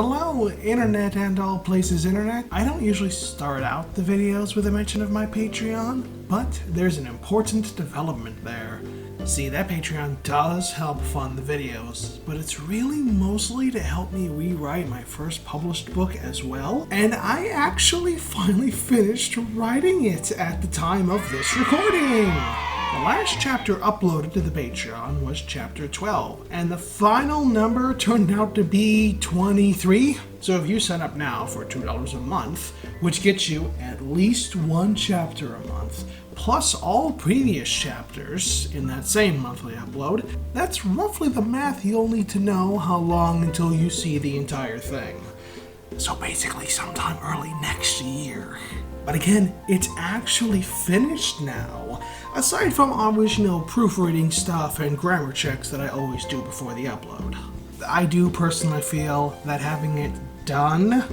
Hello, internet and all places internet. I don't usually start out the videos with a mention of my Patreon, but there's an important development there. See, that Patreon does help fund the videos, but it's really mostly to help me rewrite my first published book as well, and I actually finally finished writing it at the time of this recording. The last chapter uploaded to the Patreon was chapter 12, and the final number turned out to be 23. So if you sign up now for $2 a month, which gets you at least one chapter a month, plus all previous chapters in that same monthly upload, that's roughly the math you'll need to know how long until you see the entire thing. So basically sometime early next year. But again, it's actually finished now, aside from original proofreading stuff and grammar checks that I always do before the upload. I do personally feel that having it done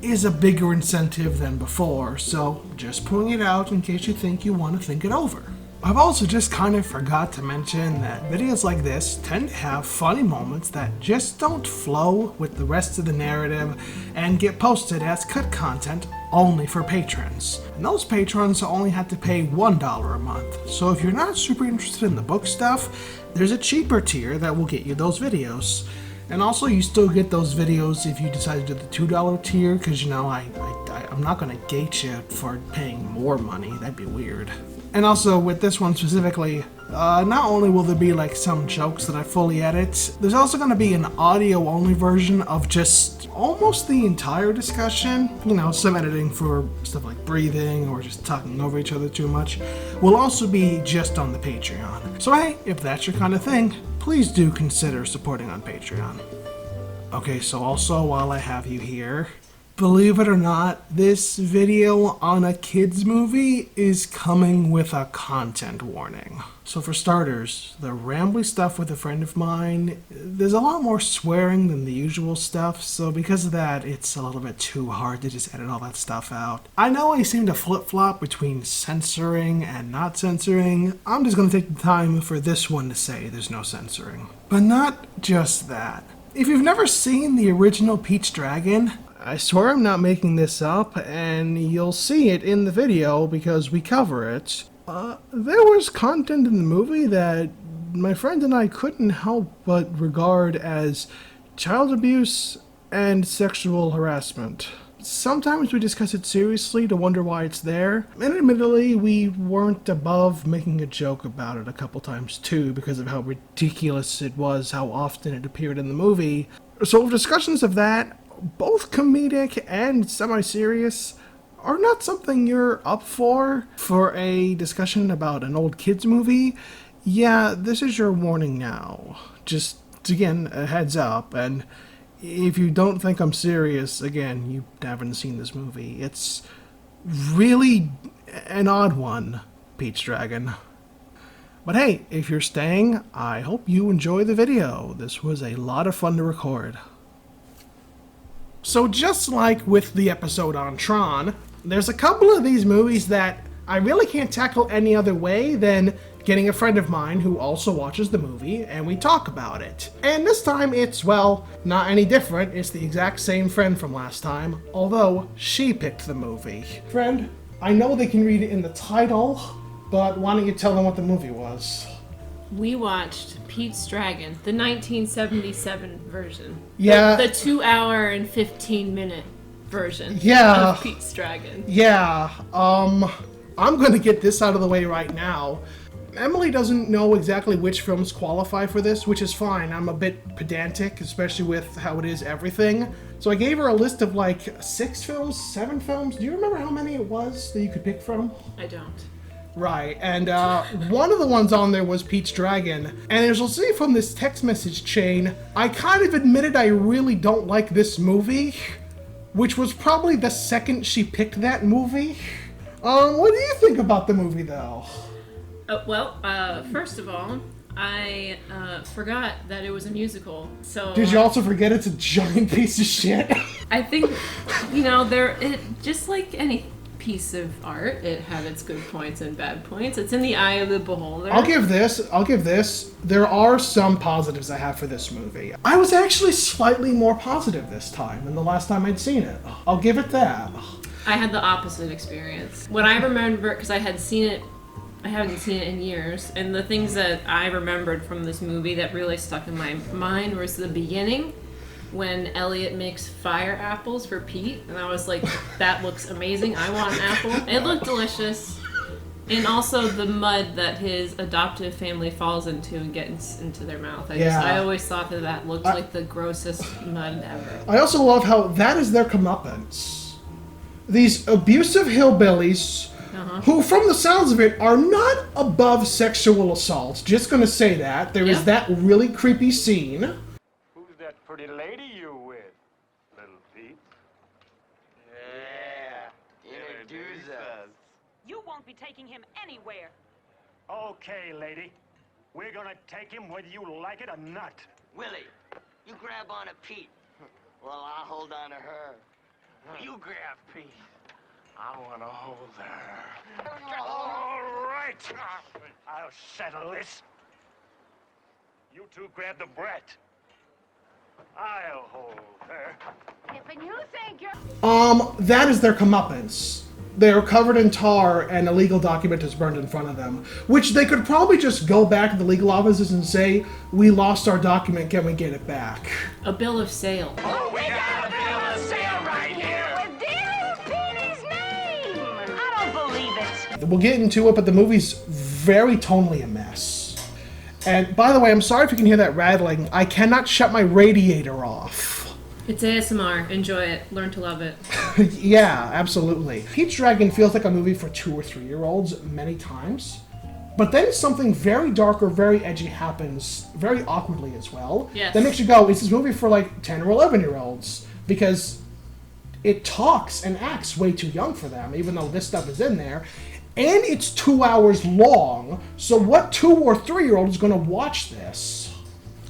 is a bigger incentive than before, so just putting it out in case you think you want to think it over. I've also just kind of forgot to mention that videos like this tend to have funny moments that just don't flow with the rest of the narrative and get posted as cut content only for patrons. And those patrons only have to pay $1 a month, so if you're not super interested in the book stuff, there's a cheaper tier that will get you those videos. And also, you still get those videos if you decide to do the $2 tier, because, you know, I'm not going to gate you for paying more money. That'd be weird. And also, with this one specifically, not only will there be, like, some jokes that I fully edit, there's also going to be an audio-only version of just almost the entire discussion. You know, some editing for stuff like breathing or just talking over each other too much will also be just on the Patreon. So, hey, if that's your kind of thing, please do consider supporting on Patreon. Okay, so also while I have you here, believe it or not, this video on a kids movie is coming with a content warning. So for starters, the rambly stuff with a friend of mine, there's a lot more swearing than the usual stuff, so because of that, it's a little bit too hard to just edit all that stuff out. I know I seem to flip-flop between censoring and not censoring. I'm just going to take the time for this one to say there's no censoring. But not just that. If you've never seen the original Peach Dragon, I swear I'm not making this up, and you'll see it in the video because we cover it. There was content in the movie that my friend and I couldn't help but regard as child abuse and sexual harassment. Sometimes we discuss it seriously to wonder why it's there, and admittedly we weren't above making a joke about it a couple times too because of how ridiculous it was, how often it appeared in the movie. So discussions of that, both comedic and semi-serious, are not something you're up for a discussion about an old kids movie. Yeah, this is your warning now. Just, again, a heads up, and if you don't think I'm serious, again, you haven't seen this movie. It's really an odd one, Peach Dragon. But hey, if you're staying, I hope you enjoy the video. This was a lot of fun to record. So just like with the episode on Tron, there's a couple of these movies that I really can't tackle any other way than getting a friend of mine who also watches the movie and we talk about it. And this time it's, well, not any different. It's the exact same friend from last time, although she picked the movie. Friend, I know they can read it in the title, but why don't you tell them what the movie was? We watched Pete's Dragon, the 1977 version. Yeah. The 2 hour and 15 minute version of Pete's Dragon. Yeah, I'm gonna get this out of the way right now. Emily doesn't know exactly which films qualify for this, which is fine. I'm a bit pedantic, especially with how it is everything. So I gave her a list of like 6 films, 7 films. Do you remember how many it was that you could pick from? I don't. Right, and one of the ones on there was Pete's Dragon. And as you'll see from this text message chain, I kind of admitted I really don't like this movie, which was probably the second she picked that movie. What do you think about the movie, though? First of all, I forgot that it was a musical. So did you also forget it's a giant piece of shit? I think, just like any piece of art. It had its good points and bad points. It's in the eye of the beholder. I'll give this. There are some positives I have for this movie. I was actually slightly more positive this time than the last time I'd seen it. I'll give it that. I had the opposite experience. What I remember, because I hadn't seen it in years, and the things that I remembered from this movie that really stuck in my mind was the beginning, when Elliot makes fire apples for Pete, and I was like, that looks amazing, I want an apple. It looked delicious. And also the mud that his adoptive family falls into and gets into their mouth. I always thought that looked like the grossest mud ever. I also love how that is their comeuppance. These abusive hillbillies, who, from the sounds of it, are not above sexual assault. Just gonna say that. There is that really creepy scene. Who's that pretty lady you with, little Pete? Yeah, introduce us. You won't be taking him anywhere. Okay, lady. We're gonna take him whether you like it or not. Willie, you grab on to Pete. Well, I'll hold on to her. You grab Pete. I wanna hold her. All right. I'll settle this. You two grab the brat. I'll hold her. If you think you're... That is their comeuppance. They are covered in tar and a legal document is burned in front of them, which they could probably just go back to the legal offices and say, we lost our document, can we get it back? A bill of sale. Oh, we got a bill of sale right here. With dear Petey's name! I don't believe it. We'll get into it, but the movie's very tonally a mess. And by the way, I'm sorry if you can hear that rattling. I cannot shut my radiator off. It's ASMR. Enjoy it. Learn to love it. Yeah, absolutely. Pete's Dragon feels like a movie for 2 or 3 year olds many times. But then something very dark or very edgy happens very awkwardly as well. Yes. That makes you go, is this movie for like 10 or 11 year olds? Because it talks and acts way too young for them, even though this stuff is in there. And it's 2 hours long, so what 2 or 3 year old is going to watch this?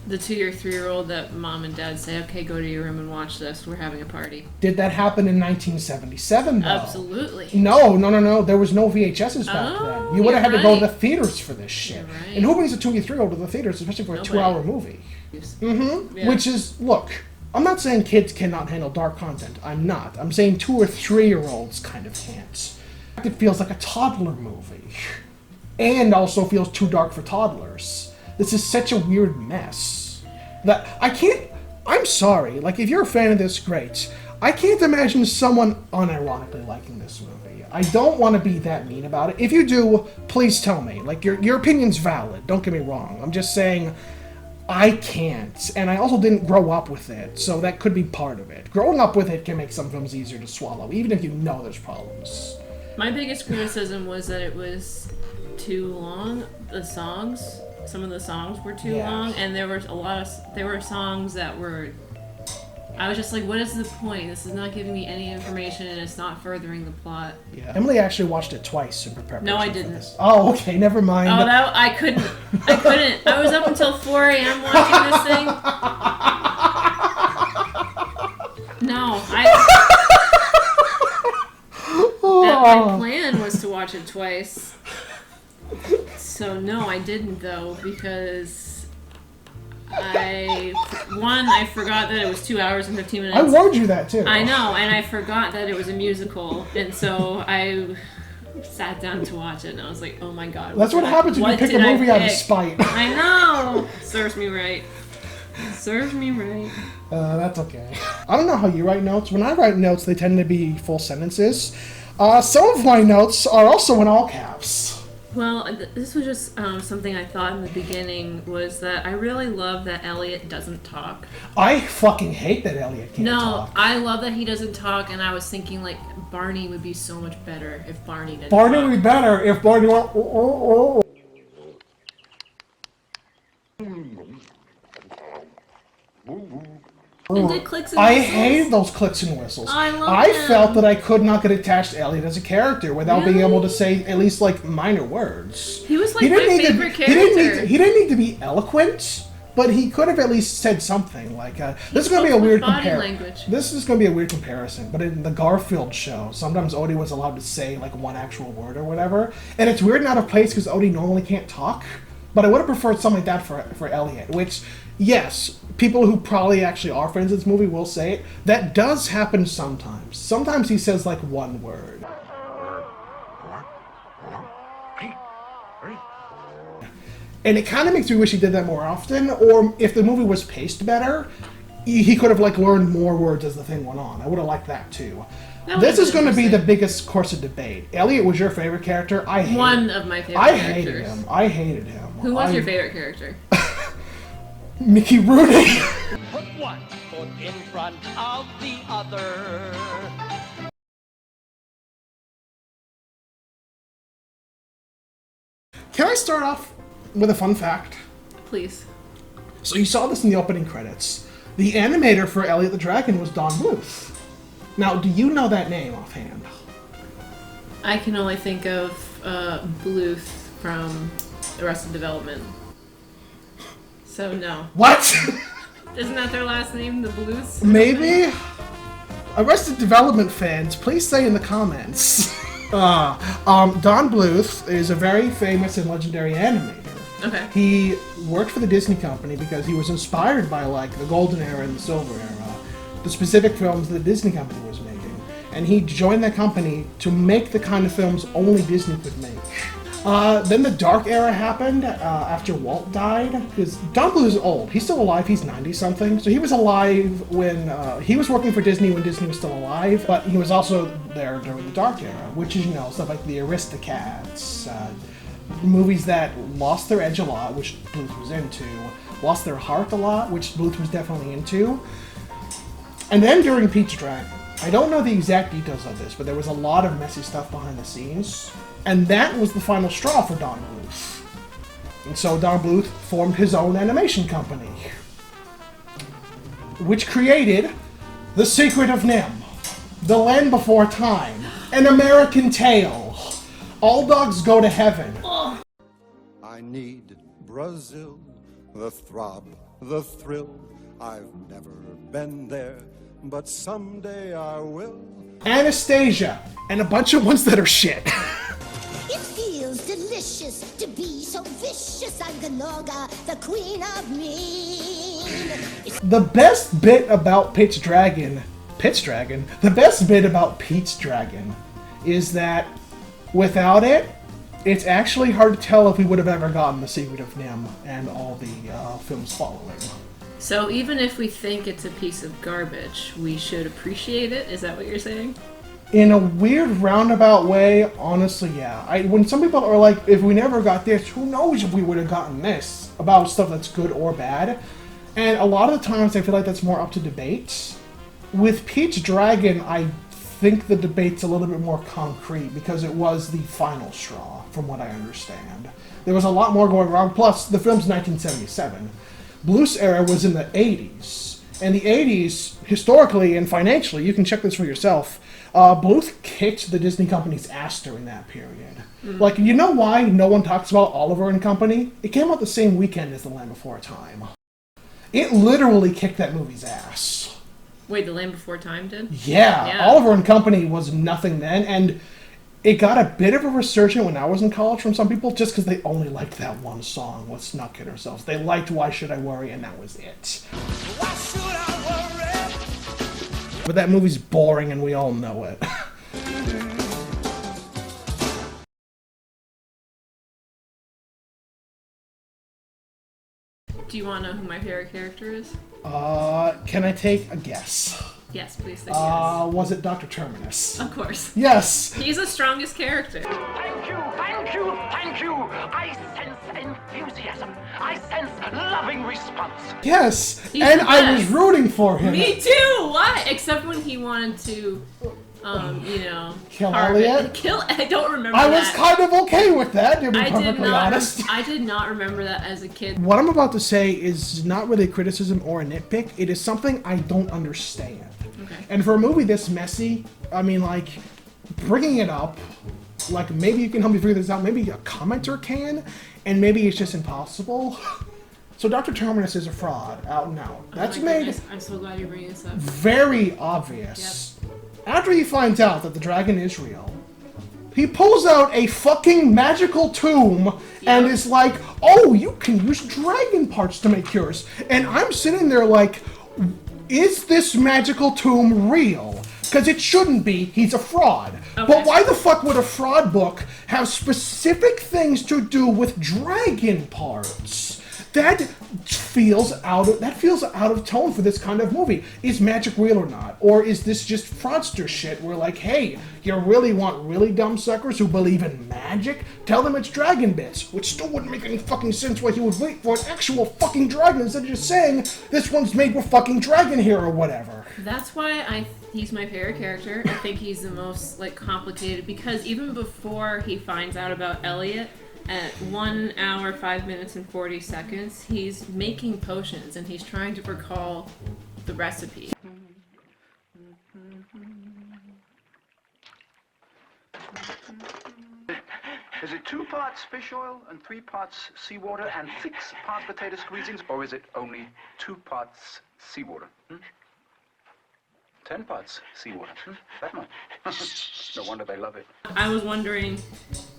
The 2 or 3 year old that mom and dad say, okay, go to your room and watch this. We're having a party. Did that happen in 1977, though? Absolutely. No. There was no VHSs back then. You would have had to go to the theaters for this shit. Right. And who brings a 2 or 3 year old to the theaters, especially for a 2 hour movie? Yeah. Which is, look, I'm not saying kids cannot handle dark content. I'm not. I'm saying 2 or 3 year olds kind of can't. It feels like a toddler movie. And also feels too dark for toddlers. This is such a weird mess that I'm sorry, like if you're a fan of this, great. I can't imagine someone unironically liking this movie. I don't want to be that mean about it. If you do, please tell me. Like your opinion's valid, don't get me wrong. I'm just saying I can't. And I also didn't grow up with it, so that could be part of it. Growing up with it can make some films easier to swallow, even if you know there's problems. My biggest criticism was that it was too long. Some of the songs were too long, and there were songs that were, I was just like, what is the point? This is not giving me any information, and it's not furthering the plot. Yeah. Emily actually watched it twice in preparation. No, I didn't. For this. Oh, okay, never mind. Oh, I couldn't. I was up until 4 a.m. watching this thing. No, my plan was to watch it twice. So no, I didn't though, because I forgot that it was 2 hours and 15 minutes. I warned you that too. I know, and I forgot that it was a musical, and so I sat down to watch it, and I was like, oh my god. That's what happens when you pick a movie out of spite. I know! Serves me right. Serves me right. That's okay. I don't know how you write notes. When I write notes, they tend to be full sentences. Some of my notes are also in all caps. Well, this was just something I thought in the beginning, was that I really love that Elliot doesn't talk. I fucking hate that Elliot can't talk. No, I love that he doesn't talk, and I was thinking, like, Barney would be so much better if Barney didn't talk. Barney would be better if Barney went... And the clicks and I whistles. hated those clicks and whistles. I felt that I could not get attached to Elliot as a character without being able to say at least like minor words. He was like my favorite character. He didn't need to be eloquent, but he could have at least said something. Like, this is going to be a weird comparison. This is going to be a weird comparison, but in the Garfield show, sometimes Odie was allowed to say, like, one actual word or whatever. And it's weird and out of place because Odie normally can't talk. But I would have preferred something like that for Elliot, which, yes, people who probably actually are friends of this movie will say it. That does happen sometimes. Sometimes he says, like, one word. And it kind of makes me wish he did that more often, or if the movie was paced better, he could have, like, learned more words as the thing went on. I would have liked that, too. This is going to be the biggest course of debate. Elliot was your favorite character. One of my favorite characters. I hated him. Who was your favorite character? Mickey Rooney. Put one foot in front of the other. Can I start off with a fun fact? Please. So you saw this in the opening credits. The animator for Elliot the Dragon was Don Bluth. Now, do you know that name offhand? I can only think of Bluth from Arrested Development. So no. What? Isn't that their last name, the Bluths? Maybe? Arrested Development fans, please say in the comments. Don Bluth is a very famous and legendary animator. Okay. He worked for the Disney company because he was inspired by, like, the Golden Era and the Silver Era, the specific films that the Disney company was making. And he joined that company to make the kind of films only Disney could make. Then the Dark Era happened after Walt died, because Don Bluth is old. He's still alive. He's 90-something. So he was alive when he was working for Disney when Disney was still alive, but he was also there during the Dark Era, which is, you know, stuff like the Aristocats, movies that lost their edge a lot, which Bluth was into, lost their heart a lot, which Bluth was definitely into. And then during Pete's Dragon, I don't know the exact details of this, but there was a lot of messy stuff behind the scenes. And that was the final straw for Don Bluth. And so Don Bluth formed his own animation company, which created The Secret of Nim, The Land Before Time, An American Tale, All Dogs Go to Heaven. I need Brazil, the throb, the thrill. I've never been there, but someday I will. Anastasia, and a bunch of ones that are shit. It feels delicious to be so vicious. I'm Ganoga, the queen of mean. The best bit about Pete's Dragon, the best bit about Pete's Dragon is that without it, it's actually hard to tell if we would have ever gotten The Secret of Nim and all the films following. So even if we think it's a piece of garbage, we should appreciate it? Is that what you're saying? In a weird roundabout way, honestly, yeah. When some people are like, if we never got this, who knows if we would have gotten this, about stuff that's good or bad. And a lot of the times I feel like that's more up to debate. With Pete's Dragon, I think the debate's a little bit more concrete because it was the final straw, from what I understand. There was a lot more going wrong, plus the film's 1977. Bluth's era was in the 80s. And the 80s, historically and financially, you can check this for yourself, Bluth kicked the Disney company's ass during that period. Like, you know why no one talks about Oliver and Company? It came out the same weekend as The Land Before Time. It literally kicked that movie's ass. Wait, The Land Before Time did? Yeah. Oliver and Company was nothing then, and it got a bit of a resurgence when I was in college from some people just because they only liked that one song, Let's Not Kid Ourselves. They liked Why Should I Worry, and that was it. Why should I worry? But that movie's boring, and we all know it. Do you want to know who my favorite character is? Can I take a guess? Yes, please say yes. Was it Dr. Terminus? Of course. Yes! He's the strongest character. Thank you, thank you, thank you. I sense enthusiasm. I sense loving response. Yes! He's and the I was best. rooting for him. Me too! What? Except when he wanted to, Kill harvest- Elliot? I don't remember I that. was kind of okay with that, to be I did perfectly not. honest. I did not remember that as a kid. What I'm about to say is not really a criticism or a nitpick. It is something I don't understand. Okay. And for a movie this messy, I mean, like, bringing it up, like, maybe you can help me figure this out. Maybe a commenter can, and maybe it's just impossible. So Dr. Terminus is a fraud, out and out. That's Oh my made goodness, I'm so glad you're bringing this up. very obvious. After he finds out that the dragon is real, he pulls out a fucking magical tomb and is like, oh, you can use dragon parts to make cures. And I'm sitting there like, is this magical tomb real? Because it shouldn't be. He's a fraud. Okay. But why the fuck would a fraud book have specific things to do with dragon parts? That feels out of tone for this kind of movie. Is magic real or not? Or is this just fraudster shit where like, hey, you really want really dumb suckers who believe in magic? Tell them it's dragon bits, which still wouldn't make any fucking sense why he would wait for an actual fucking dragon instead of just saying, this one's made with fucking dragon here or whatever. That's why he's my favorite character. I think he's the most, like, complicated, because even before he finds out about Elliot, at 1 hour, 5 minutes, and 40 seconds, he's making potions, and he's trying to recall the recipe. Is it 2 parts fish oil and 3 parts seawater and 6 parts potato squeezings, or is it only 2 parts seawater? 10 parts seawater. That much. No wonder they love it. I was wondering,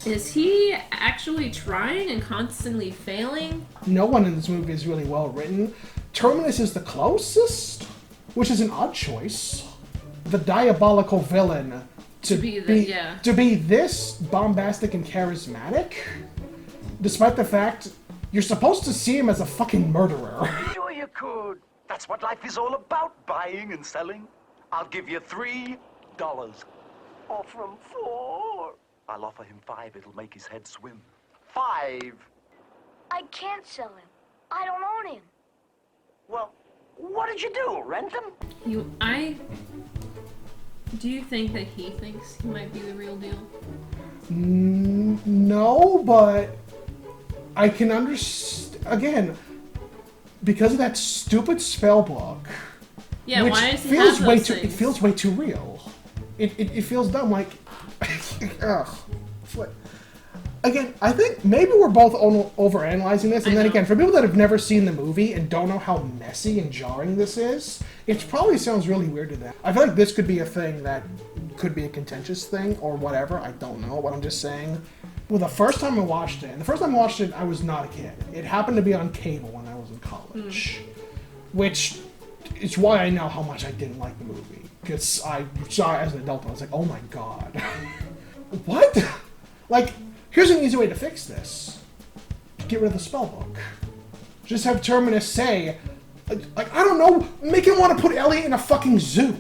is he actually trying and constantly failing? No one in this movie is really well written. Terminus is the closest, which is an odd choice. The diabolical villain to be this bombastic and charismatic, despite the fact you're supposed to see him as a fucking murderer. Sure you could. That's what life is all about, buying and selling. I'll give you $3. Offer him 4. I'll offer him 5. It'll make his head swim. 5. I can't sell him. I don't own him. Well, what did you do? Rent him? Do you think that he thinks he might be the real deal? No, but I can understand, again, because of that stupid spell book. Yeah, why does he have those things? It feels way too real. It feels dumb, like, ugh. Again, I think maybe we're both overanalyzing this, and then again, for people that have never seen the movie and don't know how messy and jarring this is, it probably sounds really weird to them. I feel like this could be a thing that could be a contentious thing, or whatever, I don't know, but I'm just saying. Well, the first time I watched it, I was not a kid. It happened to be on cable when I was in college, which is why I know how much I didn't like the movie. Because I saw it as an adult and I was like, oh my god. What? Like, here's an easy way to fix this. Get rid of the spellbook. Just have Terminus say, like, I don't know, make him want to put Elliot in a fucking zoo.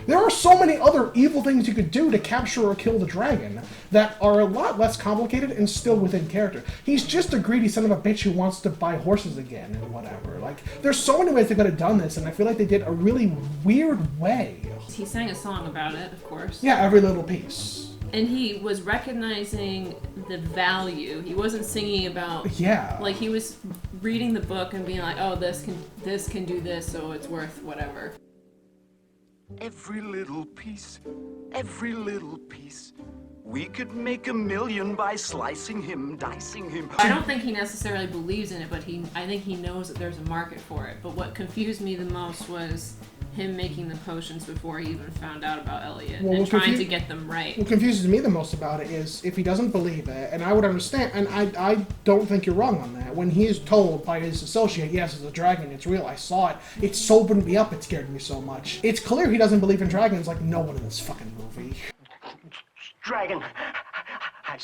There are so many other evil things you could do to capture or kill the dragon that are a lot less complicated and still within character. He's just a greedy son of a bitch who wants to buy horses again and whatever. Like, there's so many ways they could have done this, and I feel like they did a really weird way. He sang a song about it, of course. Yeah, every little piece. And he was recognizing the value. He wasn't singing about... Yeah. Like, he was reading the book and being like, oh, this can do this, so it's worth whatever. Every little piece. We could make $1 million by slicing him, dicing him. I don't think he necessarily believes in it, but I think he knows that there's a market for it. But what confused me the most was him making the potions before he even found out about Elliot and trying to get them right. What confuses me the most about it is if he doesn't believe it, and I would understand, and I don't think you're wrong on that, when he is told by his associate, yes, it's a dragon, it's real, I saw it sobered me up, it scared me so much. It's clear he doesn't believe in dragons like no one in this fucking movie. Dragon. I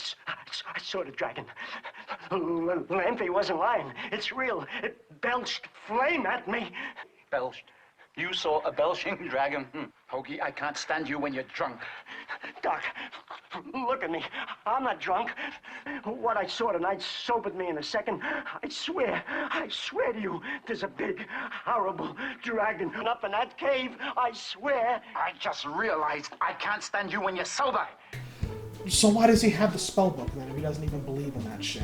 saw the dragon. Lampy wasn't lying. It's real. It belched flame at me. Belched? You saw a belching dragon? Hoagie, I can't stand you when you're drunk. Doc, look at me. I'm not drunk. What I saw tonight sobered me in a second. I swear to you, there's a big, horrible dragon up in that cave. I swear. I just realized I can't stand you when you're sober. So why does he have the spellbook then if he doesn't even believe in that shit?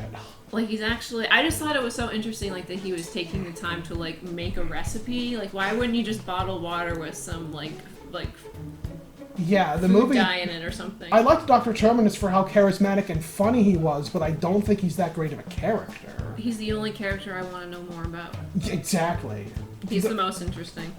Like, he's actually... I just thought it was so interesting, like, that he was taking the time to, like, make a recipe. Like, why wouldn't you just bottle water with some, like... Yeah, the movie... dye in it or something. I liked Dr. Terminus for how charismatic and funny he was, but I don't think he's that great of a character. He's the only character I want to know more about. Exactly. He's the most interesting.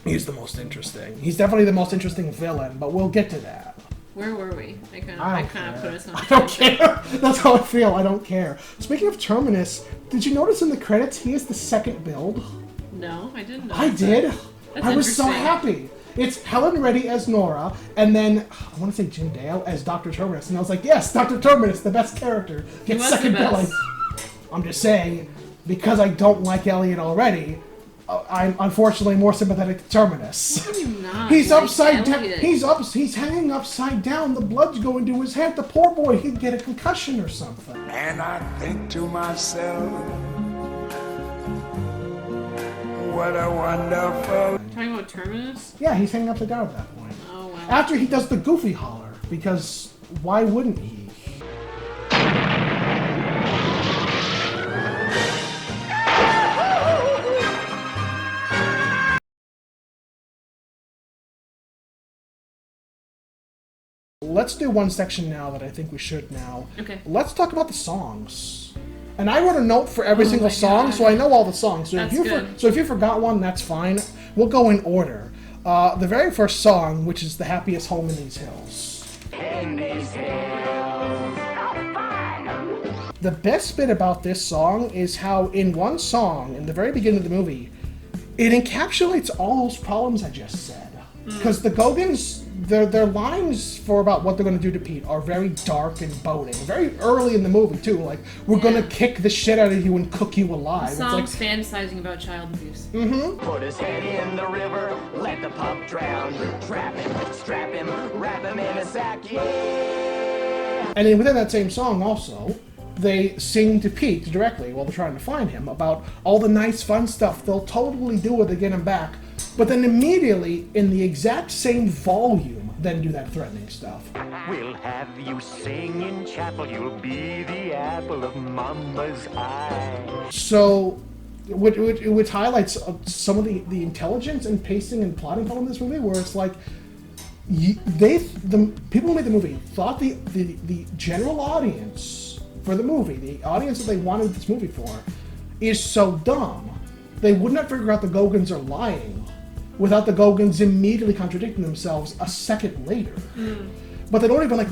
He's the most interesting. He's definitely the most interesting villain, but we'll get to that. Where were we? I kind of put us on. I don't care. That's how I feel. I don't care. Speaking of Terminus, did you notice in the credits he is the second build? No, I didn't know. I did. That's I was so interesting. happy. It's Helen Reddy as Nora, and then I want to say Jim Dale as Dr. Terminus, and I was like, yes, Dr. Terminus, the best character, gets was second the best. billing. I'm just saying, because I don't like Elliot already, I'm unfortunately more sympathetic to Terminus. How do you not He's like upside down. Elliot? He's hanging upside down. The blood's going to his head. The poor boy could get a concussion or something. And I think to myself, what a wonderful... Talking about Terminus? Yeah, he's hanging upside down at that point. Oh, wow. After he does the goofy holler, because why wouldn't he? Let's do one section now that I think we should now. Okay. Let's talk about the songs. And I wrote a note for every single song, so I know all the songs. So That's if you good. so if you forgot one, that's fine. We'll go in order. The very first song, which is "The Happiest Home in These Hills." In these hills of fun. The best bit about this song is how in one song, in the very beginning of the movie, it encapsulates all those problems I just said. Because the Gogans, their lines for about what they're going to do to Pete are very dark and boding. Very early in the movie, too. Like, we're going to kick the shit out of you and cook you alive. The song's fantasizing about child abuse. Put his head in the river, let the pup drown. Trap him, strap him, wrap him in a sack, yeah! And then within that same song, also, they sing to Pete directly while they're trying to find him about all the nice, fun stuff they'll totally do when they get him back. But then immediately, in the exact same volume, then do that threatening stuff. We'll have you sing in chapel. You'll be the apple of Mama's eye. So, which highlights some of the intelligence and pacing and plotting problem in this movie, where it's like, the people who made the movie thought the general audience for the movie, the audience that they wanted this movie for, is so dumb, they would not figure out the Gogans are lying without the Gogans immediately contradicting themselves a second later. But they don't even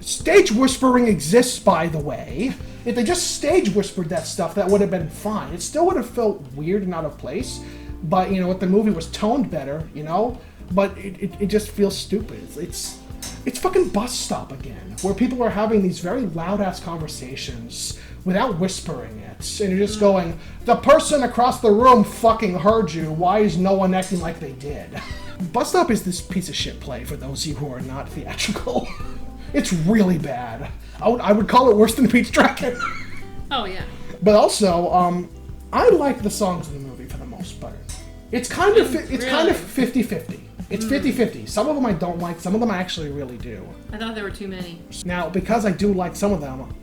stage whispering exists, by the way. If they just stage whispered that stuff, that would have been fine. It still would have felt weird and out of place, but you know what, the movie was toned better, you know. But it just feels stupid. It's fucking Bus Stop again, where people are having these very loud ass conversations without whispering it, and you're just going, the person across the room fucking heard you, why is no one acting like they did? Bus Stop is this piece of shit play for those of you who are not theatrical. It's really bad. I would call it worse than Pete's Dragon. Oh, yeah. But also, I like the songs in the movie for the most part. It's kind of 50-50. It's 50-50. Some of them I don't like, some of them I actually really do. I thought there were too many. Now, because I do like some of them,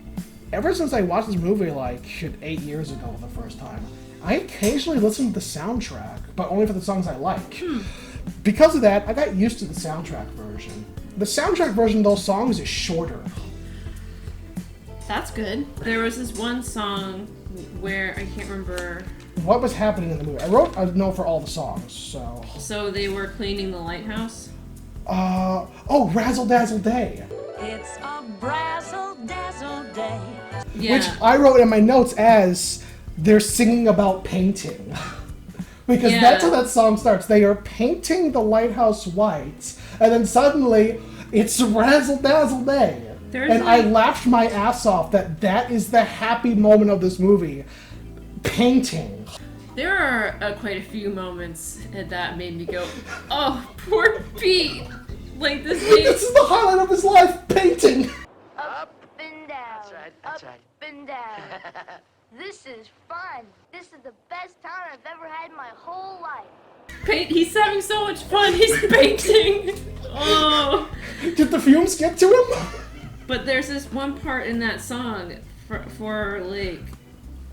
ever since I watched this movie 8 years ago the first time, I occasionally listen to the soundtrack, but only for the songs I like. Because of that, I got used to the soundtrack version. The soundtrack version of those songs is shorter. That's good. There was this one song where I can't remember. What was happening in the movie? I wrote a note for all the songs, so... So they were cleaning the lighthouse? Razzle Dazzle Day. It's a brazzle dazzle day. Yeah. Which I wrote in my notes as they're singing about painting. Because that's how that song starts. They are painting the lighthouse white, and then suddenly it's Razzle Dazzle Day. I laughed my ass off that is the happy moment of this movie. Painting. There are quite a few moments that made me go, oh, poor Pete. Like this thing. This is the highlight of his life, painting. Up and down. That's right. Up and down. This is fun. This is the best time I've ever had in my whole life. He's having so much fun. He's painting. Oh. Did the fumes get to him? But there's this one part in that song for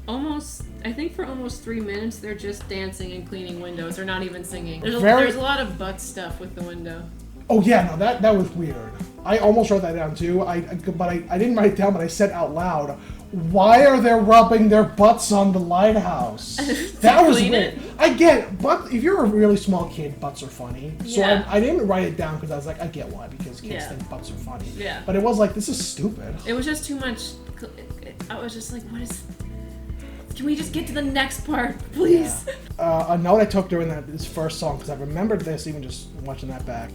almost 3 minutes, they're just dancing and cleaning windows. They're not even singing. There's a lot of butt stuff with the window. Oh yeah, no, that was weird. I almost wrote that down too. But I didn't write it down, but I said out loud, Why are they rubbing their butts on the lighthouse? That was weird. I get, but if you're a really small kid, butts are funny. So Yeah. I didn't write it down because I was like, I get why, because kids think butts are funny. Yeah. But it was like, this is stupid. It was just too much. I was just like, what is... Can we just get to the next part, please? A note I took during this first song, because I remembered this even just watching that back.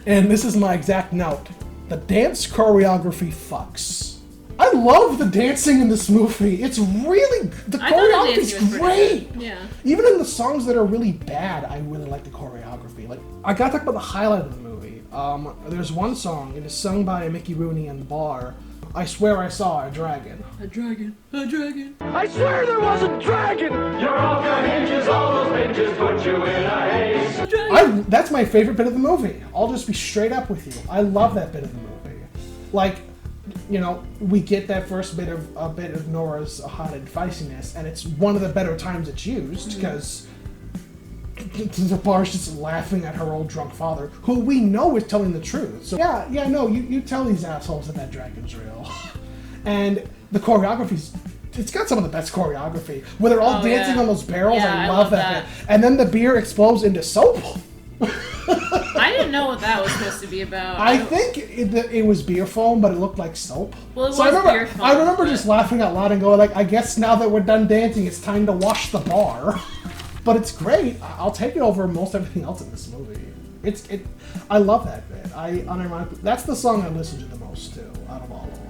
And this is my exact note. The dance choreography fucks. I love the dancing in this movie. It's really... The choreography's great. Yeah. Even in the songs that are really bad, I really like the choreography. Like, I gotta talk about the highlight of the movie. There's one song, it is sung by Mickey Rooney in the bar. I swear I saw a dragon. A dragon. A dragon. I swear there was a dragon! You're off your hinges, all those binges put you in a haze. That's my favorite bit of the movie. I'll just be straight up with you. I love that bit of the movie. Like, you know, we get that first bit of Nora's hot and feistiness, and it's one of the better times it's used, because the bar's just laughing at her old drunk father, who we know is telling the truth. So yeah, no, you tell these assholes that dragon's real. And the choreography's, it's got some of the best choreography, where they're all dancing on those barrels. Yeah, I love that bit. And then the beer explodes into soap. I didn't know what that was supposed to be about. I think it was beer foam, but it looked like soap. Well, it was beer foam. I remember just laughing out loud and going like, I guess now that we're done dancing, it's time to wash the bar. But it's great. I'll take it over most everything else in this movie. I love that bit. Unironically, that's the song I listen to the most too, out of all of them.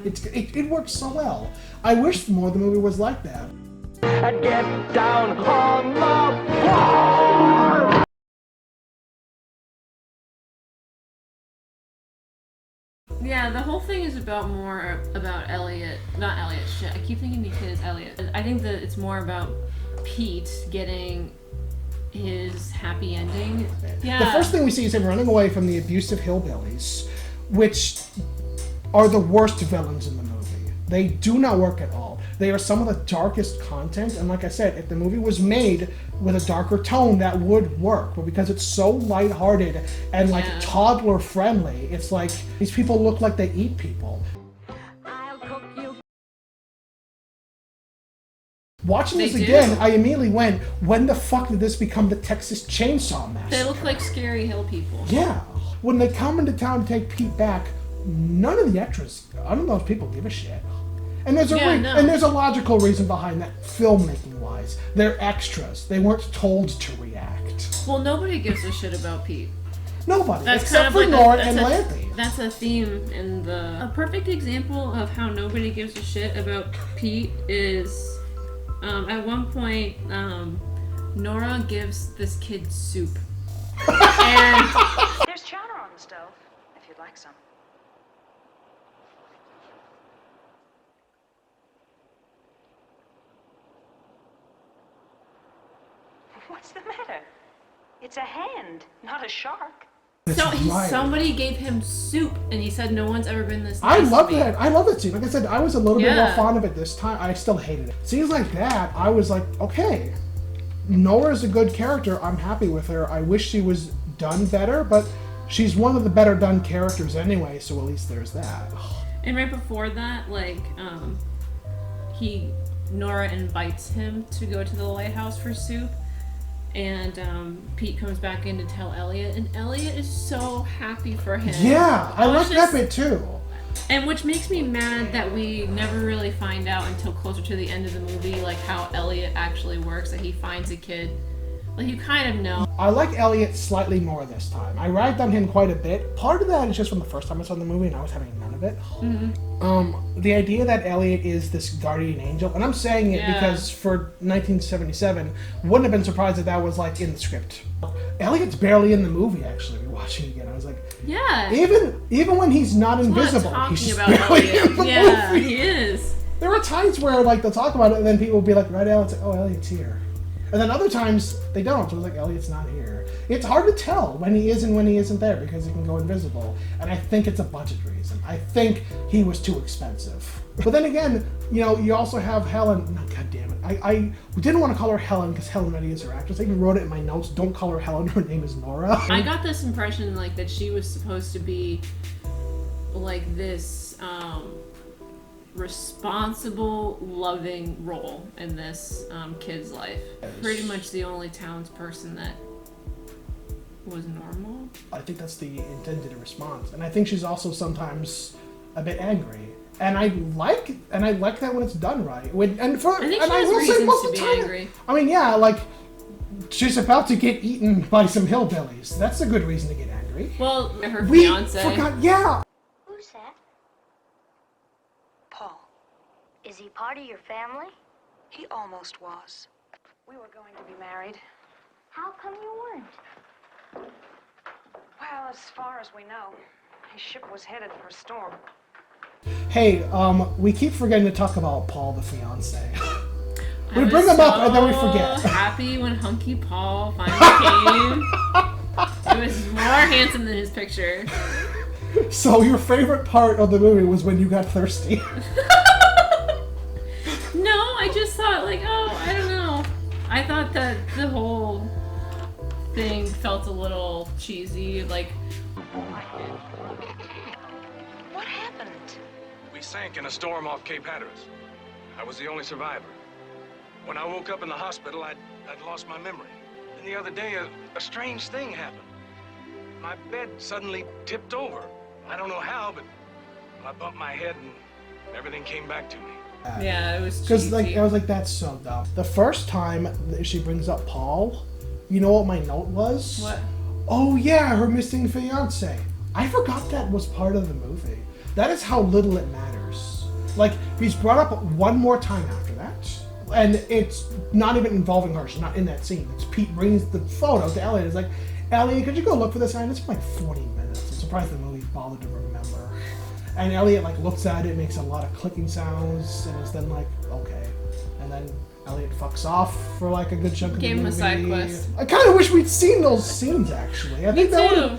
It works so well. I wish more of the movie was like that. And get down on the floor! Yeah, the whole thing is more about Elliot. Not Elliot, shit. I keep thinking the kid is Elliot. I think that it's more about Pete getting his happy ending. Yeah. The first thing we see is him running away from the abusive hillbillies, which are the worst villains in the movie. They do not work at all. They are some of the darkest content, and like I said, if the movie was made with a darker tone, that would work. But because it's so lighthearted and like toddler friendly, it's like these people look like they eat people. I'll cook you. Watching this again, I immediately went, when the fuck did this become the Texas Chainsaw Massacre? They look like scary hill people. Yeah. When they come into town to take Pete back, none of the extras, none of those people give a shit. And there's and there's a logical reason behind that, filmmaking wise. They're extras. They weren't told to react. Well, nobody gives a shit about Pete. Nobody, that's except kind of for like Nora and Lampy. That's a theme in the... A perfect example of how nobody gives a shit about Pete is, at one point, Nora gives this kid soup. And there's chowder on the stove, if you'd like some. What's the matter? It's a hand, not a shark. Somebody gave him soup, and he said no one's ever been this nice. I love that. I love that scene. Like I said, I was a little bit more Yeah. fond of it this time. I still hated it. Scenes like that, I was like, okay, Nora's a good character. I'm happy with her. I wish she was done better, but she's one of the better done characters anyway, so at least there's that. And right before that, like, Nora invites him to go to the lighthouse for soup, and Pete comes back in to tell Elliot, and Elliot is so happy for him. Yeah, I like that bit too. And which makes me mad that we never really find out until closer to the end of the movie, like how Elliot actually works, that he finds a kid. Like, you kind of know. I like Elliot slightly more this time. I ragged on him quite a bit. Part of that is just from the first time I saw the movie and I was having none of it. The idea that Elliot is this guardian angel, and I'm saying it because for 1977, wouldn't have been surprised if that was like in the script. Elliot's barely in the movie, actually. Watching it again, I was like, yeah. Even when he's not invisible, he's barely in the movie. He is. There are times where like they'll talk about it and then people will be like, right, Elliot's like, oh, Elliot's here. And then other times, they don't. So it's like, Elliot's not here. It's hard to tell when he is and when he isn't there because he can go invisible. And I think it's a budget reason. I think he was too expensive. But then again, you know, you also have Helen. No, God damn it. I didn't want to call her Helen because Helen Reddy is her actress. I even wrote it in my notes. Don't call her Helen. Her name is Nora. I got this impression, like, that she was supposed to be, like, this, responsible, loving role in this kid's life. Pretty much the only townsperson that was normal. I think that's the intended response, and I think she's also sometimes a bit angry. And I like that when it's done right. I think she has will say reasons most to of the be time, angry. I mean, yeah, like she's about to get eaten by some hillbillies. That's a good reason to get angry. Well, her We fiance. forgot, yeah. Who's that? Paul. Is he part of your family? He almost was. We were going to be married. How come you weren't? Well, as far as we know, his ship was headed for a storm. Hey, we keep forgetting to talk about Paul, the fiance. We I bring was him up and then we so forget. Happy when Hunky Paul finally came. He was more handsome than his picture. So your favorite part of the movie was when you got thirsty. No, I just thought like, oh, I don't know. I thought that the whole thing felt a little cheesy, like. What happened? We sank in a storm off Cape Hatteras. I was the only survivor. When I woke up in the hospital, I'd lost my memory. And the other day, a strange thing happened. My bed suddenly tipped over. I don't know how, but I bumped my head and everything came back to me. Yeah, it was cheesy. Because like I was like, that's so dumb. The first time that she brings up Paul, you know what my note was? What? Oh yeah, her missing fiance. I forgot that was part of the movie. That is how little it matters. Like he's brought up one more time after that, and it's not even involving her. She's not in that scene. It's Pete brings the photo to Elliot. It's like, Elliot, could you go look for this? And it's like 40 minutes. I'm surprised the movie bothered to remember. And Elliot like looks at it, makes a lot of clicking sounds, and is then like, okay. And then Elliot fucks off for like a good chunk of the movie. Gave him a side quest. I kind of wish we'd seen those scenes actually. I think that too.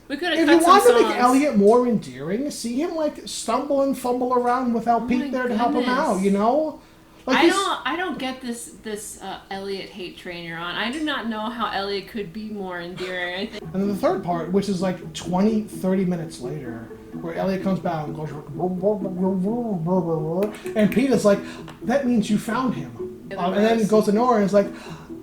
We could have cut if you want some to make songs. Elliot more endearing, see him like stumble and fumble around without Pete there to help him out. You know. Like I don't get this Elliot hate train you're on. I do not know how Elliot could be more endearing. I think. And then the third part, which is like 20-30 minutes later, where Elliot comes back and goes, and Pete is like, that means you found him. And then he goes to Nora and is like,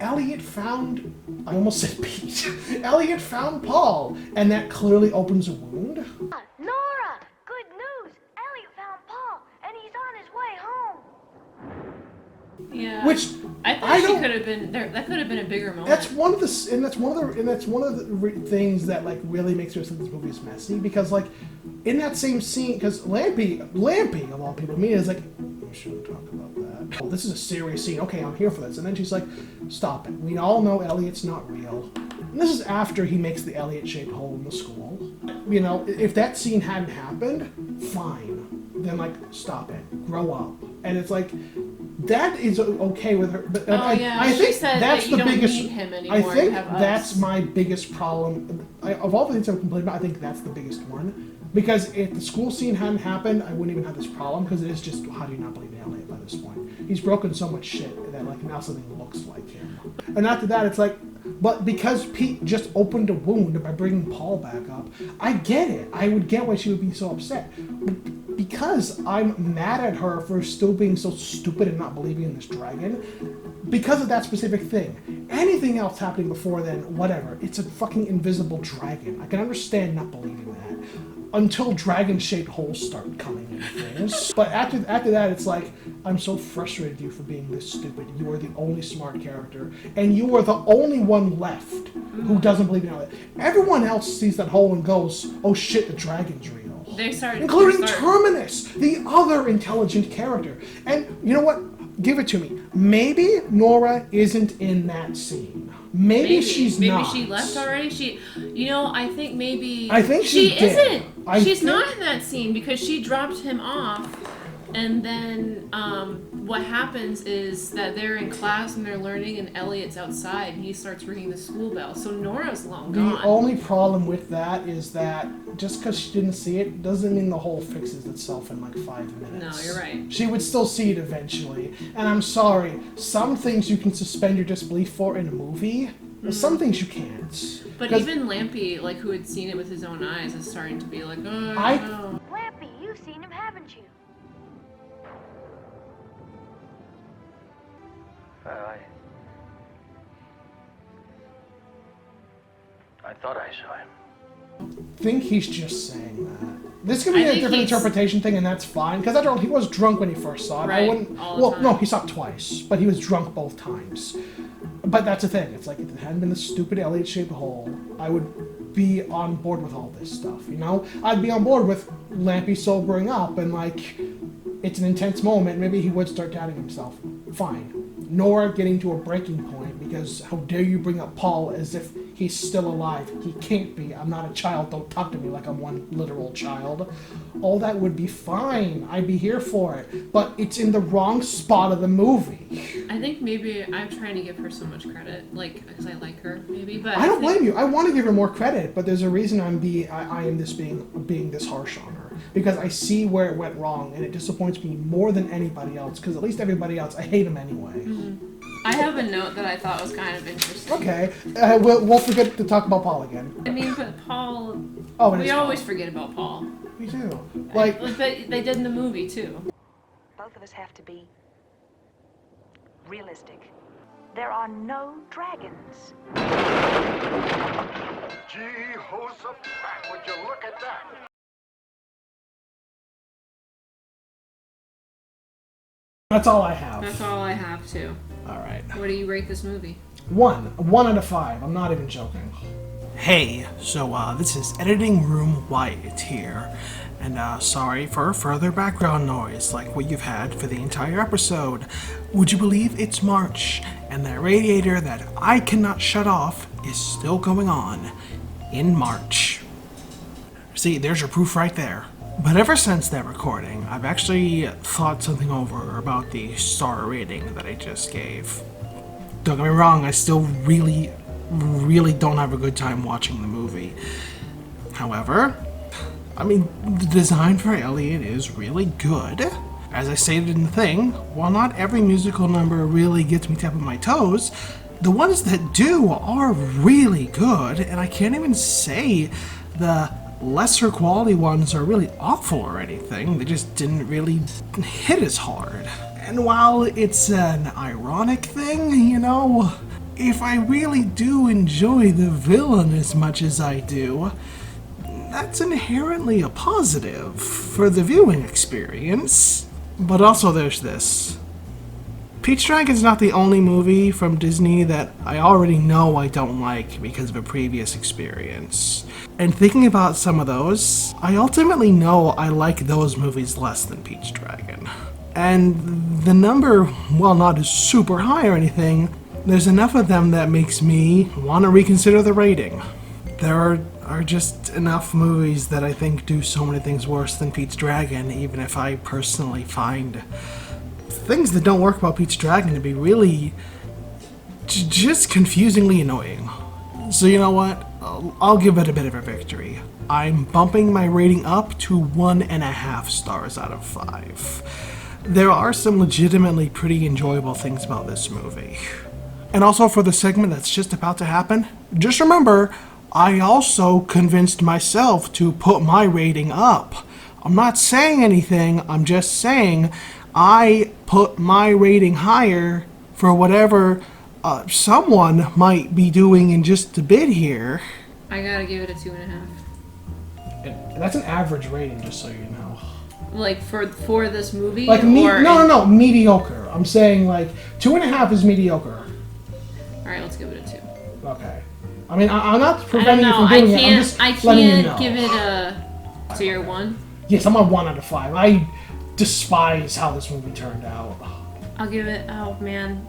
Elliot found, I almost said Pete, Elliot found Paul. And that clearly opens a wound. Nora! Good news! Elliot found Paul, and he's on his way home. Yeah. Which I thought she could have been there. That could have been a bigger moment. That's one of the things that like really makes me think this movie is messy, because like in that same scene, because Lampy of all people to me is like, we shouldn't talk about that. Oh, this is a serious scene. Okay, I'm here for this. And then she's like, stop it. We all know Elliot's not real. And this is after he makes the Elliot-shaped hole in the school. You know, if that scene hadn't happened, fine. Then like, stop it. Grow up. And it's like, that is okay with her, but I think that's the biggest. I think that's my biggest problem. Of all the things I've complained about, I think that's the biggest one. Because if the school scene hadn't happened, I wouldn't even have this problem. Because it is just, how do you not believe Elliot by this point? He's broken so much shit that like now something looks like him. And after that, it's like, but because Pete just opened a wound by bringing Paul back up, I get it. I would get why she would be so upset. Because I'm mad at her for still being so stupid and not believing in this dragon, because of that specific thing. Anything else happening before then, whatever. It's a fucking invisible dragon. I can understand not believing that. Until dragon-shaped holes start coming in things. But after that, it's like, I'm so frustrated with you for being this stupid. You are the only smart character, and you are the only one left who doesn't believe in it. Everyone else sees that hole and goes, oh shit, the dragon's real. Including Terminus, the other intelligent character. And you know what? Give it to me. Maybe Nora isn't in that scene. Maybe she's not. Maybe she left already. I think maybe. I think she isn't. She's not in that scene because she dropped him off, and then what happens is that they're in class and they're learning, and Elliot's outside, and he starts ringing the school bell. So Nora's long gone. The only problem with that is that just because she didn't see it doesn't mean the hole fixes itself in like 5 minutes. No, you're right. She would still see it eventually. And I'm sorry, some things you can suspend your disbelief for in a movie, but some things you can't. But even Lampy, like who had seen it with his own eyes, is starting to be like, oh, I don't know. Lampy, you've seen him, haven't you? I thought I saw him. I think he's just saying that. This could be a different interpretation thing, and that's fine. Because after all, he was drunk when he first saw it. Right, I wouldn't. Well, no, he saw it twice, but he was drunk both times. But that's the thing. It's like if it hadn't been the stupid Elliot-shaped hole, I would be on board with all this stuff. You know, I'd be on board with Lampy sobering up and like it's an intense moment. Maybe he would start doubting himself. Fine. Nora getting to a breaking point because how dare you bring up Paul as if he's still alive. He can't be. I'm not a child. Don't talk to me like I'm one literal child. All that would be fine. I'd be here for it. But it's in the wrong spot of the movie. I think maybe I'm trying to give her so much credit, like, because I like her, maybe, but... I don't blame you. I want to give her more credit, but there's a reason I am being this harsh on her. Because I see where it went wrong, and it disappoints me more than anybody else, because at least everybody else, I hate them anyway. Mm-hmm. I have a note that I thought was kind of interesting. Okay. We'll forget to talk about Paul again. I mean, but Paul... Oh, we always forget about Paul. We do. Like... But they did in the movie, too. Both of us have to be realistic. There are no dragons. Jehoshaphat, would you look at that? That's all I have. That's all I have, too. Alright. What do you rate this movie? 1 out of 5. I'm not even joking. Hey, so this is Editing Room Wyatt here, and sorry for further background noise like what you've had for the entire episode. Would you believe it's March, and that radiator that I cannot shut off is still going on in March? See, there's your proof right there. But ever since that recording, I've actually thought something over about the star rating that I just gave. Don't get me wrong, I still really don't have a good time watching the movie. However, I mean, the design for Elliot is really good. As I stated in the thing, while not every musical number really gets me tapping my toes, the ones that do are really good, and I can't even say the lesser quality ones are really awful or anything. They just didn't really hit as hard. And while it's an ironic thing, you know, if I really do enjoy the villain as much as I do, that's inherently a positive for the viewing experience. But also there's this. Peach Dragon's not the only movie from Disney that I already know I don't like because of a previous experience. And thinking about some of those, I ultimately know I like those movies less than Peach Dragon. And the number, while not as super high or anything, there's enough of them that makes me want to reconsider the rating. There are just enough movies that I think do so many things worse than Peach Dragon, even if I personally find things that don't work about Peach Dragon to be really just confusingly annoying. So you know what? I'll give it a bit of a victory. I'm bumping my rating up to 1.5 stars out of 5. There are some legitimately pretty enjoyable things about this movie. And also for the segment that's just about to happen, just remember, I also convinced myself to put my rating up. I'm not saying anything, I'm just saying I put my rating higher for whatever someone might be doing in just a bit here. I gotta give it a 2.5. And that's an average rating, just so you know. Like for this movie? Like no, mediocre. I'm saying like 2.5 is mediocre. Alright, let's give it a 2. Okay. I mean, I'm not preventing you from doing it. I'm just letting you know. I can't give it a... So you're 1? Yes, I'm a 1 out of 5. I despise how this movie turned out. I'll give it... Oh, man.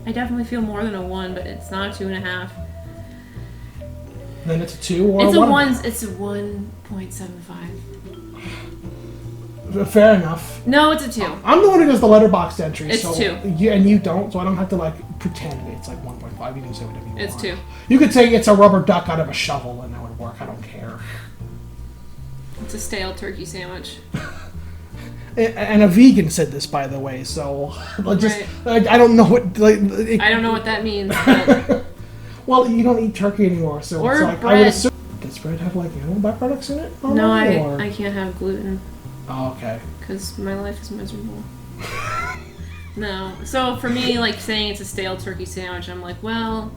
I definitely feel more than a 1, but it's not a 2.5. Then it's a 2 or it's a 1? It's a 1.75. Fair enough. No, it's a 2. I'm the one who does the letterboxd entry. It's so 2. Yeah, and you don't, so I don't have to like pretend it's like 1.5. You can say whatever you want. It's 2. You could say it's a rubber duck out of a shovel, and that would work. I don't care. It's a stale turkey sandwich. And a vegan said this, by the way. So just I don't know what I don't know what that means. But... Well, you don't eat turkey anymore, so or it's like bread. I would assume. Does bread have like animal byproducts in it? No, I can't have gluten. Oh, okay. Because my life is miserable. No. So for me, like saying it's a stale turkey sandwich, I'm like, well,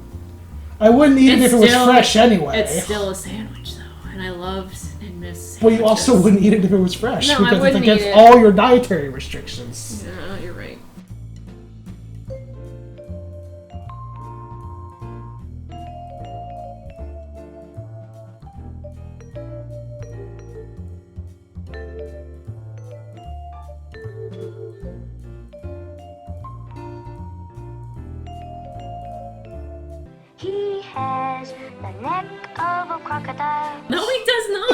I wouldn't eat it if it was fresh anyway. It's still a sandwich though, and I loved and miss sandwiches. Well, you also wouldn't eat it if it was fresh No, I because it's wouldn't against eat it. all your dietary restrictions. Yeah, you're right. He has the neck of a crocodile. No, he does not.